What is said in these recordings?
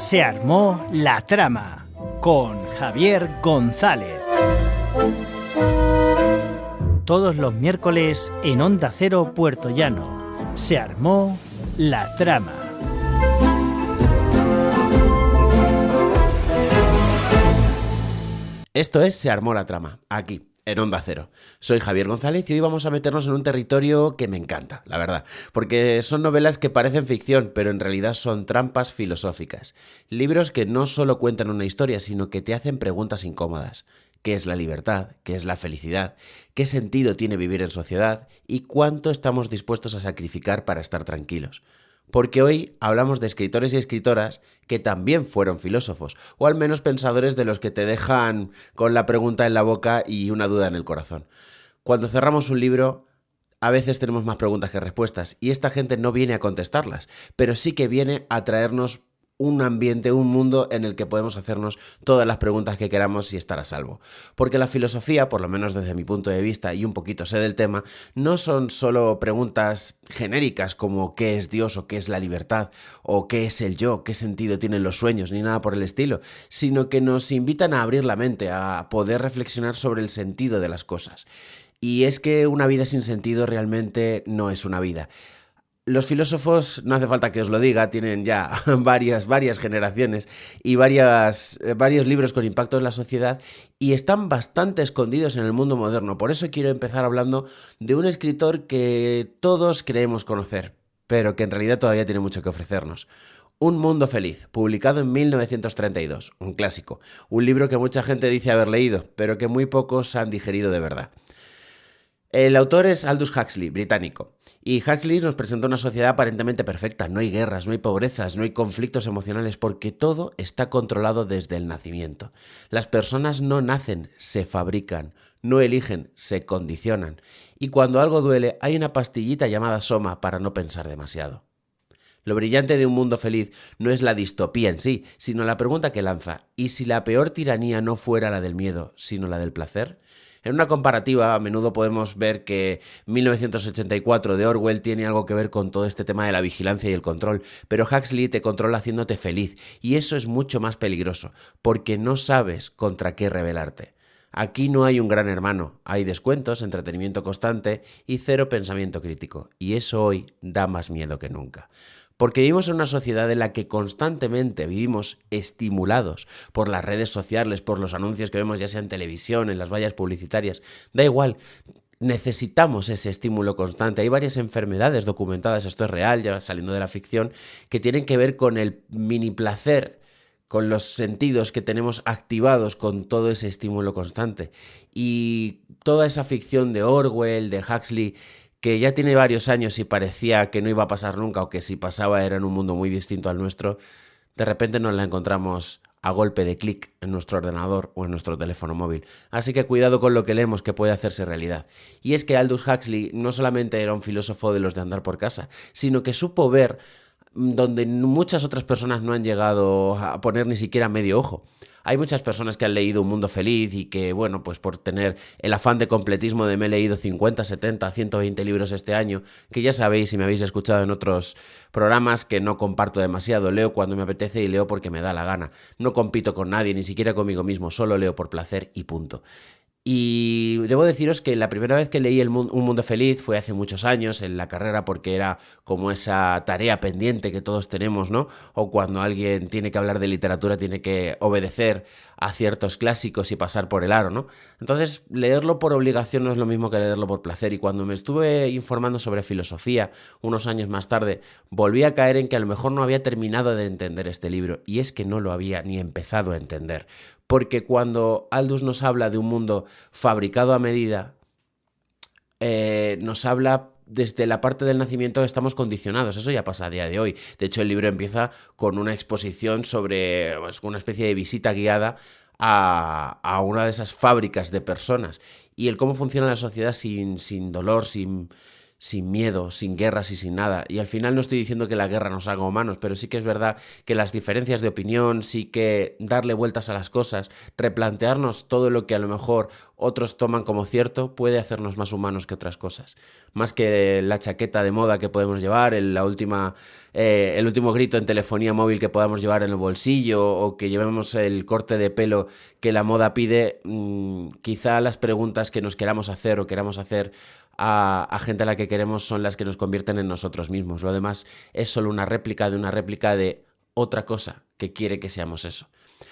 Se armó la trama con Javier González. Todos los miércoles en Onda Cero Puerto Llano. Se armó la trama. Esto es Se armó la trama, aquí, en Onda Cero. Soy Javier González y hoy vamos a meternos en un territorio que me encanta, la verdad, porque son novelas que parecen ficción, pero en realidad son trampas filosóficas. Libros que no solo cuentan una historia, sino que te hacen preguntas incómodas. ¿Qué es la libertad? ¿Qué es la felicidad? ¿Qué sentido tiene vivir en sociedad? ¿Y cuánto estamos dispuestos a sacrificar para estar tranquilos? Porque hoy hablamos de escritores y escritoras que también fueron filósofos, o al menos pensadores de los que te dejan con la pregunta en la boca y una duda en el corazón. Cuando cerramos un libro, a veces tenemos más preguntas que respuestas, y esta gente no viene a contestarlas, pero sí que viene a traernos un ambiente, un mundo en el que podemos hacernos todas las preguntas que queramos y estar a salvo. Porque la filosofía, por lo menos desde mi punto de vista y un poquito sé del tema, no son solo preguntas genéricas como ¿qué es Dios o qué es la libertad? O ¿qué es el yo? ¿Qué sentido tienen los sueños? Ni nada por el estilo, sino que nos invitan a abrir la mente, a poder reflexionar sobre el sentido de las cosas. Y es que una vida sin sentido realmente no es una vida. Los filósofos, no hace falta que os lo diga, tienen ya varias generaciones y varios libros con impacto en la sociedad y están bastante escondidos en el mundo moderno. Por eso quiero empezar hablando de un escritor que todos creemos conocer, pero que en realidad todavía tiene mucho que ofrecernos. Un mundo feliz, publicado en 1932, un clásico, un libro que mucha gente dice haber leído, pero que muy pocos han digerido de verdad. El autor es Aldous Huxley, británico, y Huxley nos presenta una sociedad aparentemente perfecta. No hay guerras, no hay pobrezas, no hay conflictos emocionales, porque todo está controlado desde el nacimiento. Las personas no nacen, se fabrican, no eligen, se condicionan. Y cuando algo duele, hay una pastillita llamada soma para no pensar demasiado. Lo brillante de un mundo feliz no es la distopía en sí, sino la pregunta que lanza: ¿y si la peor tiranía no fuera la del miedo, sino la del placer? En una comparativa, a menudo podemos ver que 1984 de Orwell tiene algo que ver con todo este tema de la vigilancia y el control, pero Huxley te controla haciéndote feliz, y eso es mucho más peligroso, porque no sabes contra qué rebelarte. Aquí no hay un gran hermano, hay descuentos, entretenimiento constante y cero pensamiento crítico, y eso hoy da más miedo que nunca. Porque vivimos en una sociedad en la que constantemente vivimos estimulados por las redes sociales, por los anuncios que vemos ya sea en televisión, en las vallas publicitarias. Da igual, necesitamos ese estímulo constante. Hay varias enfermedades documentadas, esto es real, ya saliendo de la ficción, que tienen que ver con el mini placer, con los sentidos que tenemos activados con todo ese estímulo constante. Y toda esa ficción de Orwell, de Huxley, que ya tiene varios años y parecía que no iba a pasar nunca o que si pasaba era en un mundo muy distinto al nuestro, de repente nos la encontramos a golpe de clic en nuestro ordenador o en nuestro teléfono móvil. Así que cuidado con lo que leemos, que puede hacerse realidad. Y es que Aldous Huxley no solamente era un filósofo de los de andar por casa, sino que supo ver donde muchas otras personas no han llegado a poner ni siquiera medio ojo. Hay muchas personas que han leído Un mundo feliz y que, bueno, pues por tener el afán de completismo de me he leído 50, 70, 120 libros este año, que ya sabéis, si me habéis escuchado en otros programas, que no comparto demasiado. Leo cuando me apetece y leo porque me da la gana. No compito con nadie, ni siquiera conmigo mismo, solo leo por placer y punto. Y debo deciros que la primera vez que leí Un mundo feliz fue hace muchos años en la carrera, porque era como esa tarea pendiente que todos tenemos, ¿no? O cuando alguien tiene que hablar de literatura tiene que obedecer a ciertos clásicos y pasar por el aro, ¿no? Entonces, leerlo por obligación no es lo mismo que leerlo por placer. Y cuando me estuve informando sobre filosofía unos años más tarde, volví a caer en que a lo mejor no había terminado de entender este libro, y es que no lo había ni empezado a entender. Porque cuando Aldous nos habla de un mundo fabricado a medida, nos habla desde la parte del nacimiento que estamos condicionados. Eso ya pasa a día de hoy. De hecho, el libro empieza con una exposición sobre una especie de visita guiada a una de esas fábricas de personas y el cómo funciona la sociedad sin dolor, sin miedo, sin guerras y sin nada. Y al final no estoy diciendo que la guerra nos haga humanos, pero sí que es verdad que las diferencias de opinión, sí que darle vueltas a las cosas, replantearnos todo lo que a lo mejor otros toman como cierto, puede hacernos más humanos que otras cosas. Más que la chaqueta de moda que podemos llevar, el último grito en telefonía móvil que podamos llevar en el bolsillo o que llevemos el corte de pelo que la moda pide, quizá las preguntas que nos queramos hacer o queramos hacer a gente a la que queremos son las que nos convierten en nosotros mismos. Lo demás es solo una réplica de otra cosa que quiere que seamos eso.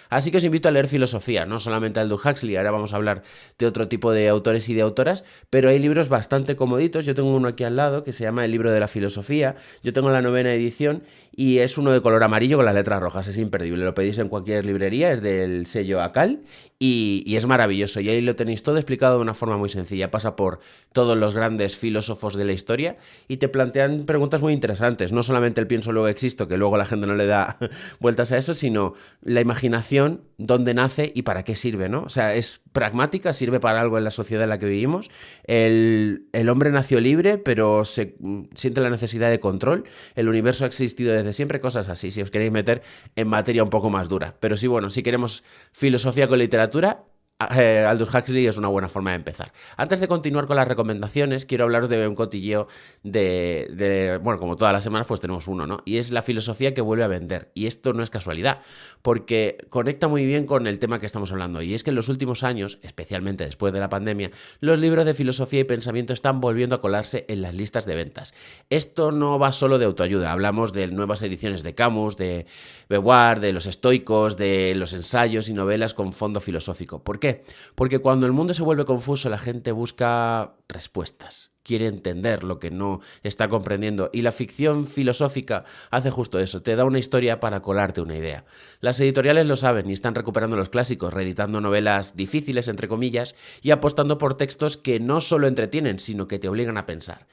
Así que os invito a leer filosofía, no solamente Aldous Huxley, ahora vamos a hablar de otro tipo de autores y de autoras, pero hay libros bastante comoditos. Yo tengo uno aquí al lado que se llama El libro de la filosofía, yo tengo la 9ª edición y es uno de color amarillo con las letras rojas, es imperdible, lo pedís en cualquier librería, es del sello Akal y es maravilloso y ahí lo tenéis todo explicado de una forma muy sencilla, pasa por todos los grandes filósofos de la historia y te plantean preguntas muy interesantes, no solamente el pienso luego existo, que luego la gente no le da vueltas a eso, sino la imaginación, dónde nace y para qué sirve, ¿no? O sea, es pragmática, sirve para algo en la sociedad en la que vivimos. El hombre nació libre, pero siente la necesidad de control. El universo ha existido desde siempre, cosas así, si os queréis meter en materia un poco más dura. Pero sí, bueno, si queremos filosofía con literatura, Aldous Huxley es una buena forma de empezar. Antes de continuar con las recomendaciones, quiero hablaros de un cotilleo bueno, como todas las semanas, pues tenemos uno, ¿no? Y es la filosofía que vuelve a vender. Y esto no es casualidad, porque conecta muy bien con el tema que estamos hablando. Y es que en los últimos años, especialmente después de la pandemia, los libros de filosofía y pensamiento están volviendo a colarse en las listas de ventas. Esto no va solo de autoayuda. Hablamos de nuevas ediciones de Camus, de Beauvoir, de los estoicos, de los ensayos y novelas con fondo filosófico. ¿Por qué? Porque cuando el mundo se vuelve confuso, la gente busca respuestas, quiere entender lo que no está comprendiendo y la ficción filosófica hace justo eso, te da una historia para colarte una idea. Las editoriales lo saben y están recuperando los clásicos, reeditando novelas difíciles, entre comillas, y apostando por textos que no solo entretienen, sino que te obligan a pensar.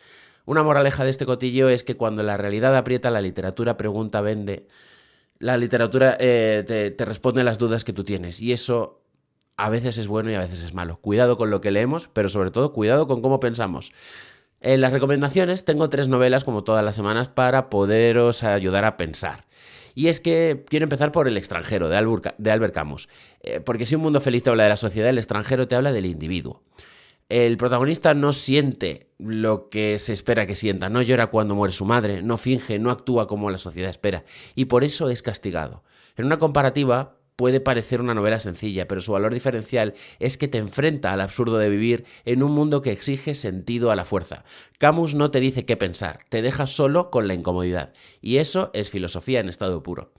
Una moraleja de este cotillo es que cuando la realidad aprieta, la literatura pregunta, vende. La literatura te responde las dudas que tú tienes y eso a veces es bueno y a veces es malo. Cuidado con lo que leemos, pero sobre todo cuidado con cómo pensamos. En las recomendaciones tengo 3 novelas, como todas las semanas, para poderos ayudar a pensar. Y es que quiero empezar por El extranjero, de Albert Camus. Porque si Un mundo feliz te habla de la sociedad, El extranjero te habla del individuo. El protagonista no siente lo que se espera que sienta, no llora cuando muere su madre, no finge, no actúa como la sociedad espera, y por eso es castigado. En una comparativa, puede parecer una novela sencilla, pero su valor diferencial es que te enfrenta al absurdo de vivir en un mundo que exige sentido a la fuerza. Camus no te dice qué pensar, te deja solo con la incomodidad, y eso es filosofía en estado puro.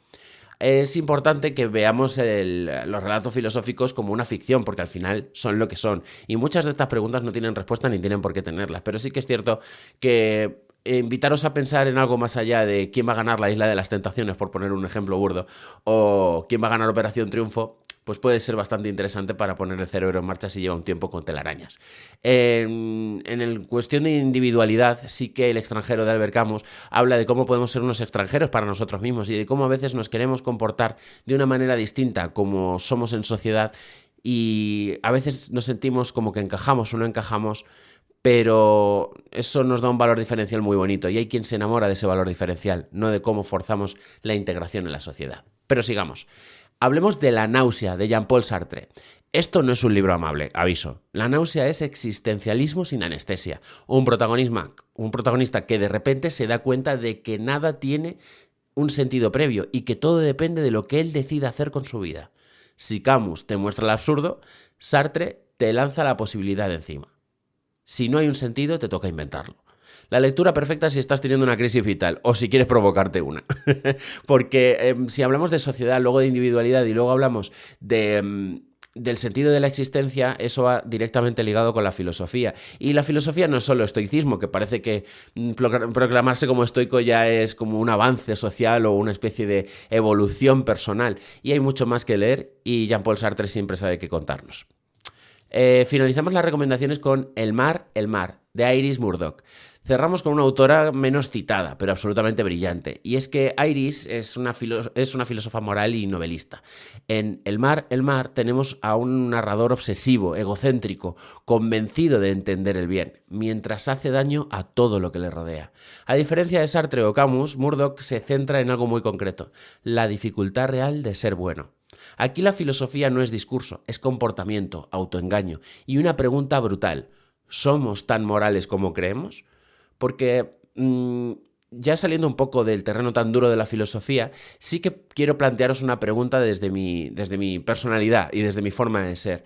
Es importante que veamos los relatos filosóficos como una ficción, porque al final son lo que son. Y muchas de estas preguntas no tienen respuesta ni tienen por qué tenerlas. Pero sí que es cierto que invitaros a pensar en algo más allá de quién va a ganar la Isla de las Tentaciones, por poner un ejemplo burdo, o quién va a ganar Operación Triunfo, pues puede ser bastante interesante para poner el cerebro en marcha si lleva un tiempo con telarañas. En cuestión de individualidad, sí que El extranjero de Albert Camus habla de cómo podemos ser unos extranjeros para nosotros mismos y de cómo a veces nos queremos comportar de una manera distinta como somos en sociedad y a veces nos sentimos como que encajamos o no encajamos, pero eso nos da un valor diferencial muy bonito y hay quien se enamora de ese valor diferencial, no de cómo forzamos la integración en la sociedad. Pero sigamos. Hablemos de La náusea, de Jean-Paul Sartre. Esto no es un libro amable, aviso. La náusea es existencialismo sin anestesia. Un protagonista que de repente se da cuenta de que nada tiene un sentido previo y que todo depende de lo que él decida hacer con su vida. Si Camus te muestra el absurdo, Sartre te lanza la posibilidad encima. Si no hay un sentido, te toca inventarlo. La lectura perfecta si estás teniendo una crisis vital o si quieres provocarte una. Porque si hablamos de sociedad, luego de individualidad y luego hablamos del sentido de la existencia, eso va directamente ligado con la filosofía. Y la filosofía no es solo estoicismo, que parece que proclamarse como estoico ya es como un avance social o una especie de evolución personal. Y hay mucho más que leer y Jean-Paul Sartre siempre sabe qué contarnos. Finalizamos las recomendaciones con El mar, de Iris Murdoch. Cerramos con una autora menos citada, pero absolutamente brillante. Y es que Iris es una filósofa moral y novelista. En El mar, tenemos a un narrador obsesivo, egocéntrico, convencido de entender el bien, mientras hace daño a todo lo que le rodea. A diferencia de Sartre o Camus, Murdoch se centra en algo muy concreto, la dificultad real de ser bueno. Aquí la filosofía no es discurso, es comportamiento, autoengaño y una pregunta brutal. ¿Somos tan morales como creemos? Porque ya saliendo un poco del terreno tan duro de la filosofía, sí que quiero plantearos una pregunta desde mi personalidad y desde mi forma de ser.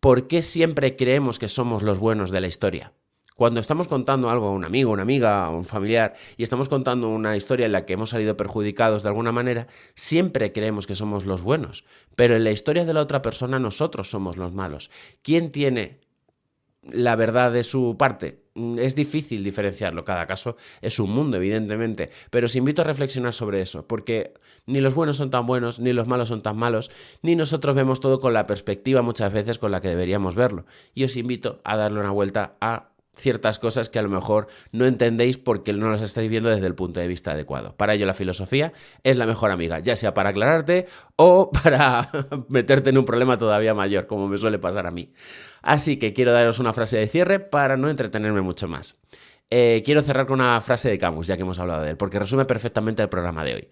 ¿Por qué siempre creemos que somos los buenos de la historia? Cuando estamos contando algo a un amigo, una amiga, a un familiar, y estamos contando una historia en la que hemos salido perjudicados de alguna manera, siempre creemos que somos los buenos. Pero en la historia de la otra persona nosotros somos los malos. ¿Quién tiene la verdad de su parte? Es difícil diferenciarlo, cada caso es un mundo, evidentemente, pero os invito a reflexionar sobre eso, porque ni los buenos son tan buenos, ni los malos son tan malos, ni nosotros vemos todo con la perspectiva muchas veces con la que deberíamos verlo. Y os invito a darle una vuelta a ciertas cosas que a lo mejor no entendéis porque no las estáis viendo desde el punto de vista adecuado. Para ello la filosofía es la mejor amiga, ya sea para aclararte o para meterte en un problema todavía mayor, como me suele pasar a mí. Así que quiero daros una frase de cierre para no entretenerme mucho más. Quiero cerrar con una frase de Camus, ya que hemos hablado de él, porque resume perfectamente el programa de hoy.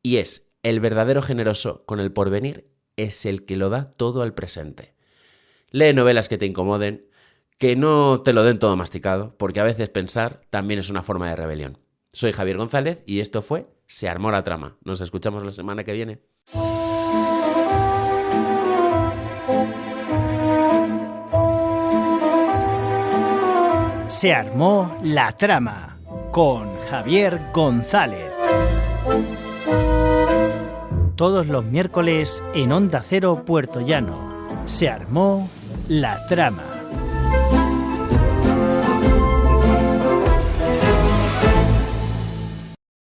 Y es: el verdadero generoso con el porvenir es el que lo da todo al presente. Lee novelas que te incomoden, que no te lo den todo masticado, porque a veces pensar también es una forma de rebelión. Soy Javier González y esto fue Se armó la trama. Nos escuchamos la semana que viene. Se armó la trama con Javier González. Todos los miércoles en Onda Cero Puerto Llano. Se armó la trama.